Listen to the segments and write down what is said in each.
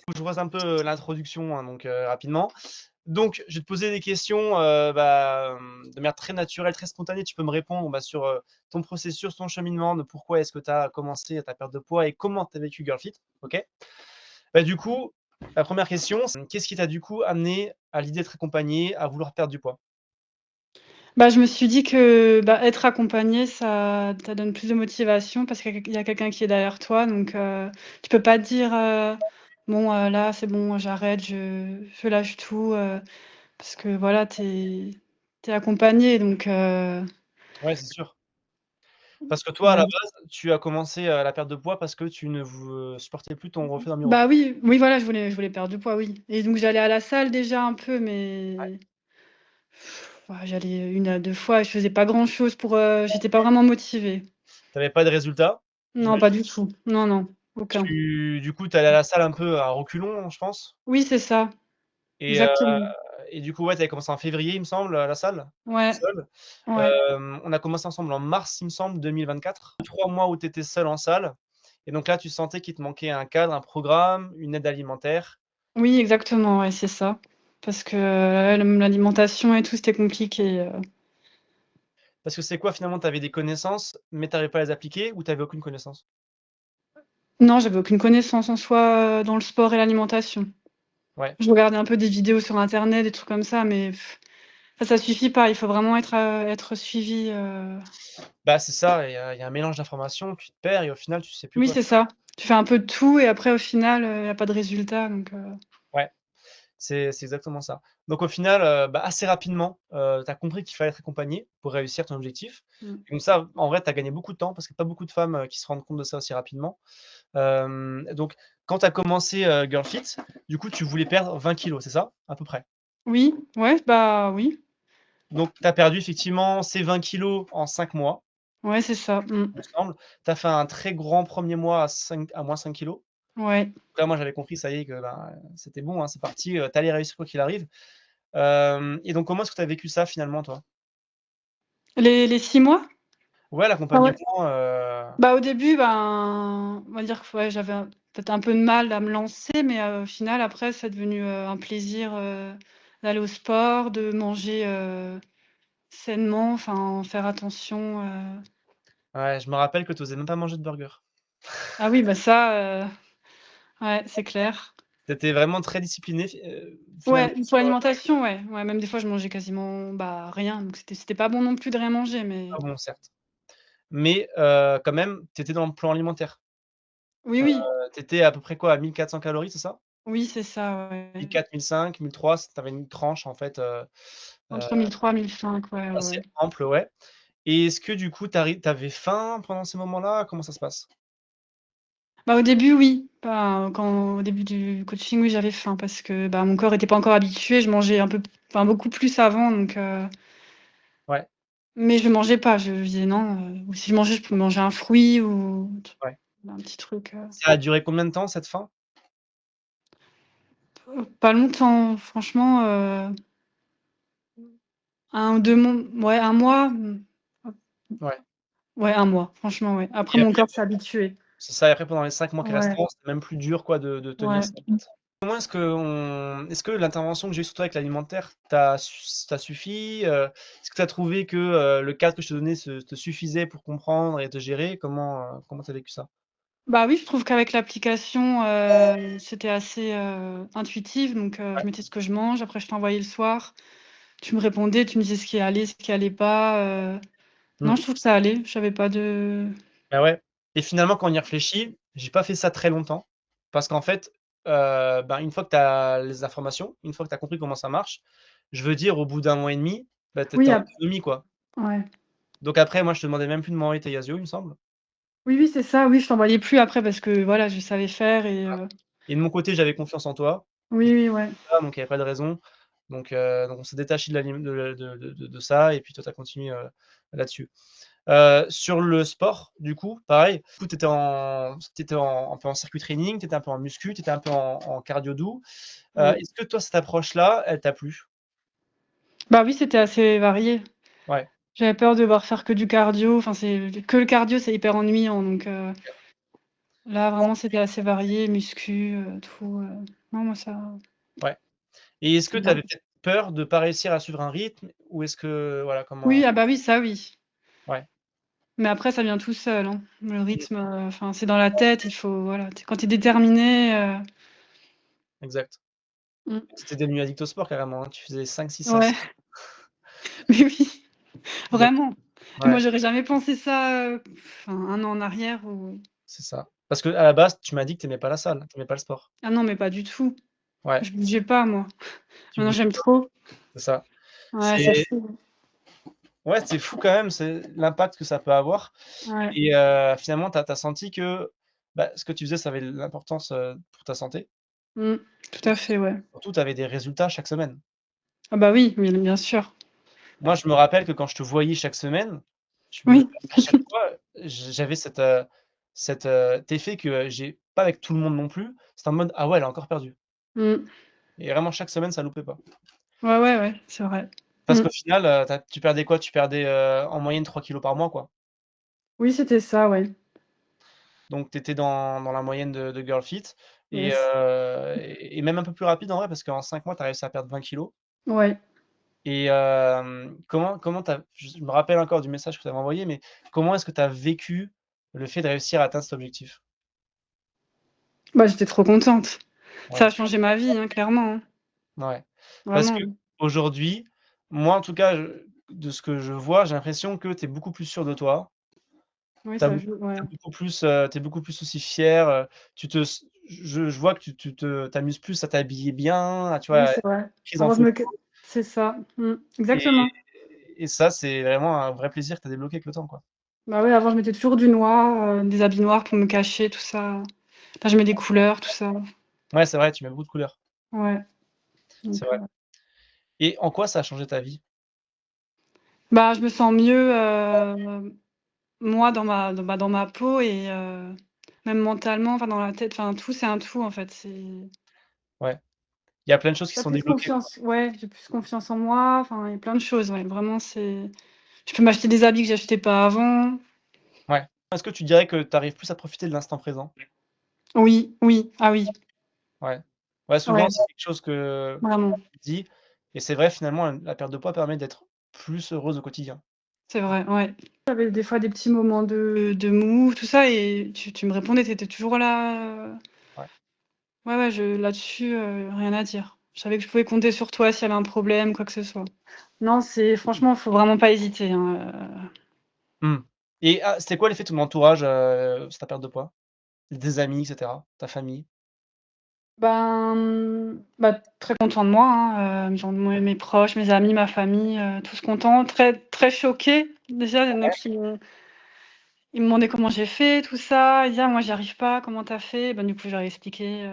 Faut que je refasse un peu l'introduction, hein, donc rapidement. Donc, je vais te poser des questions de manière très naturelle, très spontanée. Tu peux me répondre sur ton processus, ton cheminement, de pourquoi est-ce que tu as commencé ta perte de poids et comment tu as vécu Girl Fit. Ok. Du coup, la première question, c'est qu'est-ce qui t'a du coup amené à l'idée d'être accompagné, à vouloir perdre du poids? Bah, je me suis dit que, bah, être accompagné, ça donne plus de motivation parce qu'il y a quelqu'un qui est derrière toi donc tu peux pas te dire, «Bon, là, c'est bon, j'arrête, je lâche tout», parce que voilà, tu es accompagné donc Ouais, c'est sûr. Parce que toi, à la ouais. base, tu as commencé la perte de poids parce que tu ne supportais plus ton reflet dans le miroir. Bah, oui, oui, voilà, je voulais perdre du poids, oui et donc j'allais à la salle déjà un peu Ouais. mais ouais, j'allais 1 à 2 fois et je faisais pas grand-chose pour, j'étais pas vraiment motivée. Tu pas de résultat, Non, pas j'imagine? du tout. Non, non, aucun. Du coup, tu allais à la salle un peu à reculons, je pense? Oui, c'est ça, Et heu exactement. et du coup, ouais, tu avais commencé en février, il me semble, à la salle, Ouais, seule. ouais. On a commencé ensemble en mars, il me semble, 2024. 3 mois où tu étais seule en salle et donc là, tu sentais qu'il te manquait un cadre, un programme, une aide alimentaire. Oui, exactement, ouais, c'est ça. Parce que, l'alimentation et tout, c'était compliqué, Parce que c'est quoi finalement? Tu avais des connaissances, mais tu arrivais pas à les appliquer ou tu avais aucune connaissance? Non, j'avais aucune connaissance en soi, dans le sport et l'alimentation. Ouais, Je regardais un peu des vidéos sur internet, des trucs comme ça, mais ça suffit pas. Il faut vraiment être suivi, c'est ça, il y a un mélange d'informations, tu te perds et au final, tu sais plus oui, quoi c'est faire. ça. Tu fais un peu de tout et après au final, il y a pas de résultat donc Ouais. C'est exactement ça. Donc au final, assez rapidement, tu as compris qu'il fallait être accompagné pour réussir ton objectif. mmh. Et donc ça, en vrai, tu as gagné beaucoup de temps parce qu'il y a pas beaucoup de femmes, qui se rendent compte de ça aussi rapidement. Donc quand tu as commencé, Girl Fit, du coup, tu voulais perdre 20 kilogrammes, c'est ça? À peu près? Oui, ouais, bah, oui. Donc tu as perdu effectivement ces 20 kilogrammes en 5 mois, Ouais, c'est ça. Mmh. il me semble. Tu as fait un très grand premier mois à moins 5 kilogrammes. Ouais. Là, moi, j'avais compris, ça y est, que, c'était bon, hein, c'est parti, tu allais réussir quoi qu'il arrive. Et donc comment est-ce que tu as vécu ça finalement, toi? Les 6 mois? Ouais, Ah ouais. l'accompagnement, Bah, au début, ben, on va dire que ouais, j'avais peut-être un peu de mal à me lancer, mais au final, après, c'est devenu, un plaisir, d'aller au sport, de manger, sainement, enfin, faire attention, ouais, je me rappelle que tu osais même pas manger de burger. ah oui, bah, ça, ouais, c'est clair. Tu étais vraiment très discipliné finalement Ouais, pour l'alimentation, ouais, ouais, même des fois, je mangeais quasiment, bah, rien, donc c'était pas bon non plus de rien manger, mais pas bon certes, mais quand même, tu étais dans le plan alimentaire. oui, oui. Tu étais à peu près quoi, à 1 400 calories, c'est ça? Oui, c'est ça, ouais. 1 400, 1 500, 1 300, tu avais une tranche en fait, heu, Entre 1 300-1 500, ouais, ouais, assez ouais. ample, ouais. Et est-ce que du coup, tu avais faim pendant ces moments-là? Comment ça se passe? Bah, au début, oui. Bah, au début du coaching, oui, j'avais faim parce que, bah, mon corps était pas encore habitué. Je mangeais un peu enfin, beaucoup plus avant donc Ouais, mais je mangeais pas. Je disais: «Non», ou si je mangeais, je pouvais manger un fruit ou ouais. un petit truc, Ça a duré combien de temps cette faim? pas longtemps, franchement, 1 ou 2 mois, ouais, 1 mois, Ouais. ouais, 1 mois, franchement, ouais. Après Et mon après corps s'est habitué. c'est ça, et après pendant les 5 mois qui Ouais, resteront, c'était même plus dur quoi de tenir ouais. ça en fait. Comment est-ce que l'intervention que j'ai eue sur toi avec l'alimentaire t'a suffi? Est-ce que tu as trouvé que, le cadre que je te donnais te suffisait pour comprendre et te gérer? Comment tu as vécu ça? Bah, oui, je trouve qu'avec l'application, c'était assez, intuitif donc Ouais. je mettais ce que je mange, après je t'envoyais le soir. Tu me répondais, tu me disais ce qui allait, ce qui allait pas, non, Mmh. je trouve que ça allait, j'avais pas de Bah, ouais, et finalement quand on y réfléchit, j'ai pas fait ça très longtemps parce qu'en fait, une fois que tu as les informations, une fois que tu as compris comment ça marche, je veux dire au bout d'1 mois et demi, tu oui, étais en ap autonomie quoi. ouais. Donc après moi je te demandais même plus de m'envoyer tes Yasio, il me semble. Oui, oui, c'est ça, oui, je t'envoyais plus après parce que voilà, je savais faire et Et de mon côté, j'avais confiance en toi. oui, oui, ouais. Donc il y avait pas de raison. Donc on s'est détaché de ça et puis toi tu as continué, là-dessus. Sur le sport, du coup, pareil, du coup tu étais un peu en circuit training, tu étais un peu en muscu, tu étais un peu en cardio doux. Ouais. Est-ce que toi cette approche-là, elle t'a plu? Bah, oui, c'était assez varié. Ouais, J'avais peur de devoir faire que du cardio, enfin, c'est que le cardio, c'est hyper ennuyant donc OK. Là, vraiment, c'était assez varié, muscu, tout, non, moi, ça Ouais. Et est-ce que c'est tu bien. avais peut-être peur de pas réussir à suivre un rythme? Ou est-ce que voilà, Oui, comment ah bah, oui, ça, oui. ouais. Mais après, ça vient tout seul, hein. Le Mmh. rythme, enfin, c'est dans la tête, il faut voilà, quand tu es déterminé, Exact. mmh, Tu étais devenu addict au sport carrément, hein? Tu faisais 5-6 ouais, séances. mais oui, Donc vraiment. Et moi, ouais, j'aurais jamais pensé ça, enfin, 1 an en arrière ou c'est ça. Parce qu'à la base, tu m'as dit que tu aimais pas la salle, tu aimais pas le sport? ah non, mais pas du tout. Ouais, Je bougeais pas moi. tu Maintenant, bouges j'aime trop. c'est ça. Ouais, c'est C'est fou. ouais, c'est fou quand même, c'est l'impact que ça peut avoir Ouais. et finalement, tu as senti que, bah, ce que tu faisais, ça avait de l'importance, pour ta santé Mmh. Tout et à fait, ouais. surtout, tu avais des résultats chaque semaine. Ah bah, oui, oui, bien sûr. Moi, je me rappelle que quand je te voyais chaque semaine, je me Oui. à chaque fois, j'avais cet effet que j'ai pas avec tout le monde non plus. C'était en mode: «Ah ouais, elle a encore perdu» Mmh. et vraiment chaque semaine, ça loupait pas. Ouais, ouais, ouais, c'est vrai. Parce Mmh. qu'au final, tu perdais quoi? Tu perdais, en moyenne 3 kilogrammes par mois, quoi. Oui, c'était ça, ouais. Donc tu étais dans la moyenne de Girl Fit Yes. et même un peu plus rapide en vrai parce qu'en 5 mois, tu as réussi à perdre 20 kilogrammes Ouais. et comment tu as je me rappelle encore du message que tu avais envoyé, mais comment est-ce que tu as vécu le fait de réussir à atteindre cet objectif? Bah, j'étais trop contente. Ça Ouais, a changé ma vie, hein, clairement, hein. ouais. Parce Vraiment. qu'aujourd'hui, moi en tout cas, de ce que je vois, j'ai l'impression que tu es beaucoup plus sûre de toi. Oui, Tu as ça beau joue, ouais. tu es beaucoup plus aussi fière, tu te s je vois que tu t'amuses plus à t'habiller bien, à tu Oui, vois, c'est vrai. prise en Avant, je photo me c'est ça. Mmh. et Exactement. ça, c'est vraiment un vrai plaisir que tu as débloqué avec le temps, quoi. Bah, oui, avant, je mettais toujours du noir, des habits noirs pour me cacher, tout ça. Là, je mets des couleurs, tout ça. Ouais, c'est vrai, tu mets beaucoup de couleurs, Ouais, c'est donc vrai et en quoi ça a changé ta vie? bah, je me sens mieux, moi, dans ma peau et même mentalement, enfin, dans la tête, enfin, tout, c'est un tout, en fait. Ouais, il y a plein de choses qui Tu sont plus débloquées, quoi. confiance, ouais, j'ai plus confiance en moi, enfin, il y a plein de choses, ouais, vraiment, je peux m'acheter des habits que j'achetais pas avant. Ouais. Est-ce que tu dirais que tu arrives plus à profiter de l'instant présent? Oui, oui, ah oui, Ouais. Ouais, souvent, ouais, c'est quelque chose que vraiment, tu dis et c'est vrai, finalement, la perte de poids permet d'être plus heureuse au quotidien. c'est vrai, ouais. J'avais des fois des petits moments de mou, tout ça et tu me répondais, tu étais toujours là, Ouais, ouais, ouais, je là-dessus, rien à dire. Je savais que je pouvais compter sur toi s'il y avait un problème, quoi que ce soit. Non, c'est franchement, faut vraiment pas hésiter, hein, mmh et c'était quoi l'effet de ton entourage, sur ta perte de poids? Des amis et cetera, ta famille? ben, bah, très content de moi, hein, genre mes proches, mes amis, ma famille, tous contents, très très choqués. Déjà, il y en a qui ils me demandaient comment j'ai fait, tout ça. Ils disaient: «Ah moi j'y arrive pas, comment tu as fait?» Ben, du coup, je leur ai expliqué,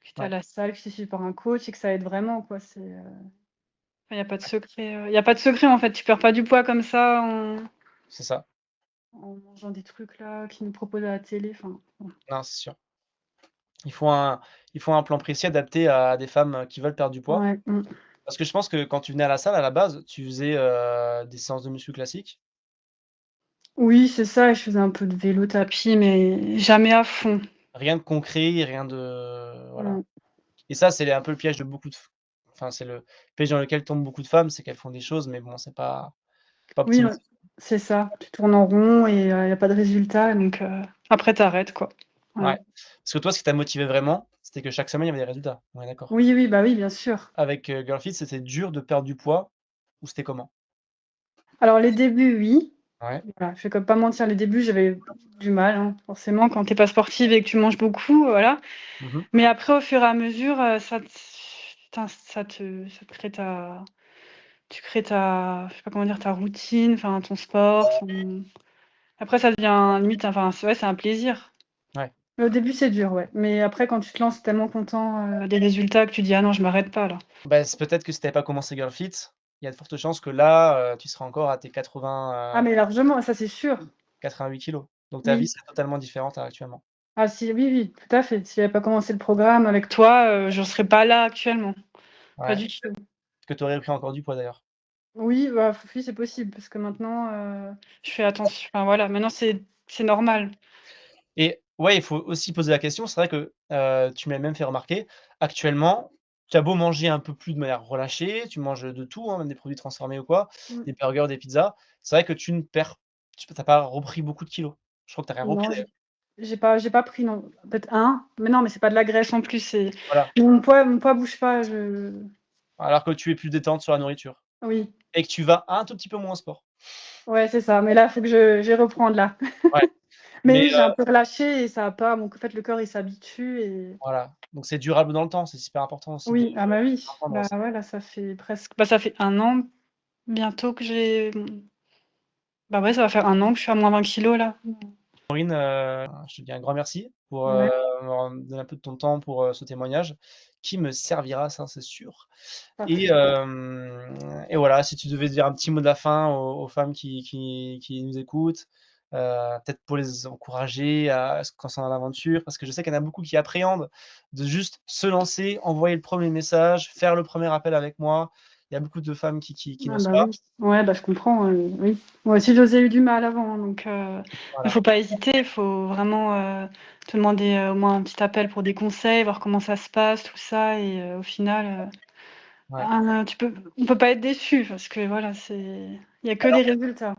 que j'étais à Ouais, la salle, que j'étais suivie par un coach et que ça aide vraiment, quoi. Il y a pas de secret, il y a pas de secret, en fait. Tu perds pas du poids comme ça c'est ça. en mangeant des trucs là qu'ils nous proposent à la télé, enfin, bon. Non, c'est sûr. Il faut un il faut un plan précis adapté à des femmes, qui veulent perdre du poids. Ouais, mmh. Parce que je pense que quand tu venais à la salle, à la base, tu faisais, des séances de muscu classiques. Oui, c'est ça et je faisais un peu de vélo, tapis, mais jamais à fond. Rien de concret, rien de voilà Mmh. et ça, c'est un peu le piège de beaucoup de f enfin, c'est le piège dans lequel tombent beaucoup de femmes, c'est qu'elles font des choses, mais bon, c'est pas Oui, optimal. c'est ça. Tu tournes en rond et il y a pas de résultat donc après tu arrêtes, quoi. Ouais. Ouais. Parce que toi, ce qui t'a motivé vraiment, c'était que chaque semaine, il y avait des résultats. On est d'accord? Oui, oui, bah, oui, bien sûr. Avec, Girl Fit, c'était dur de perdre du poids ou c'était comment? Alors les débuts, oui. Ouais. Voilà, je vais comme pas mentir, les débuts, j'avais du mal, hein, forcément quand tu es pas sportive et que tu manges beaucoup, voilà. Mmh mh. Mais après au fur et à mesure, ça te crée tu crées ta je sais pas comment dire, ta routine, enfin ton sport, après ça devient limite, enfin c'est ouais, c'est un plaisir. Ouais. Mais au début, c'est dur, ouais. Mais après quand tu te lances, tu es tellement content, des résultats que tu dis: «Ah non, je m'arrête pas là». Bah, c'est peut-être que si tu avais pas commencé Girl Fit, il y a de fortes chances que là, tu serais encore à tes Ah mais largement, ça c'est sûr. 88 kilogrammes. Donc ta vie Oui. serait totalement différente actuellement. Ah si, oui, oui, tout à fait. Si j'avais pas commencé le programme avec toi, j'en serais pas là actuellement. Pas Ouais. du tout. Que tu aurais pris encore du poids d'ailleurs. Oui, bah, oui, c'est possible parce que maintenant, je fais attention enfin voilà, maintenant c'est normal. Et Ouais, il faut aussi poser la question. C'est vrai que, tu m'as même fait remarquer, actuellement, tu as beau manger un peu plus de manière relâchée, tu manges de tout, hein, même des produits transformés ou quoi, Mmh. des burgers, des pizzas. C'est vrai que tu ne perds tu as pas repris beaucoup de kilos. Je crois que tu as rien repris Non, d'ailleurs. j'ai pas pris non, peut-être un, mais non, mais c'est pas de la graisse en plus, c'est Voilà. mon poids bouge pas, Alors que tu es plus détente sur la nourriture oui, et que tu vas un tout petit peu moins au sport. ouais, c'est ça, mais là, faut que je vais reprendre là. Ouais, Mais mais oui, j'ai un peu relâché et ça a pas en fait, le corps, il s'habitue et voilà, donc c'est durable dans le temps, c'est super important aussi de oui, ah bah oui, d'entendre bah ça. ouais, là, ça fait presque ça fait 1 an bientôt que j'ai, bah ouais, ça va faire 1 an que je suis à moins 20 kilogrammes là. Corinne, je te dis un grand merci pour, Ouais, m'avoir donné un peu de ton temps pour, ce témoignage qui me servira, ça c'est sûr et parfait. hem et voilà, si tu devais dire un petit mot de la fin aux femmes qui nous écoutent, peut-être pour les encourager à se lancer dans l'aventure, parce que je sais qu'il y en a beaucoup qui appréhendent de juste se lancer, envoyer le premier message, faire le premier appel avec moi. Il y a beaucoup de femmes qui Ah n'osent bah pas. oui. Ouais, bah je comprends, oui. Moi aussi, j'ai eu du mal avant, hein, donc mais Voilà, faut pas hésiter, il faut vraiment, te demander, au moins un petit appel pour des conseils, voir comment ça se passe, tout ça et au final, ouais. ben, on peut pas être déçu parce que voilà, il y a que des résultats.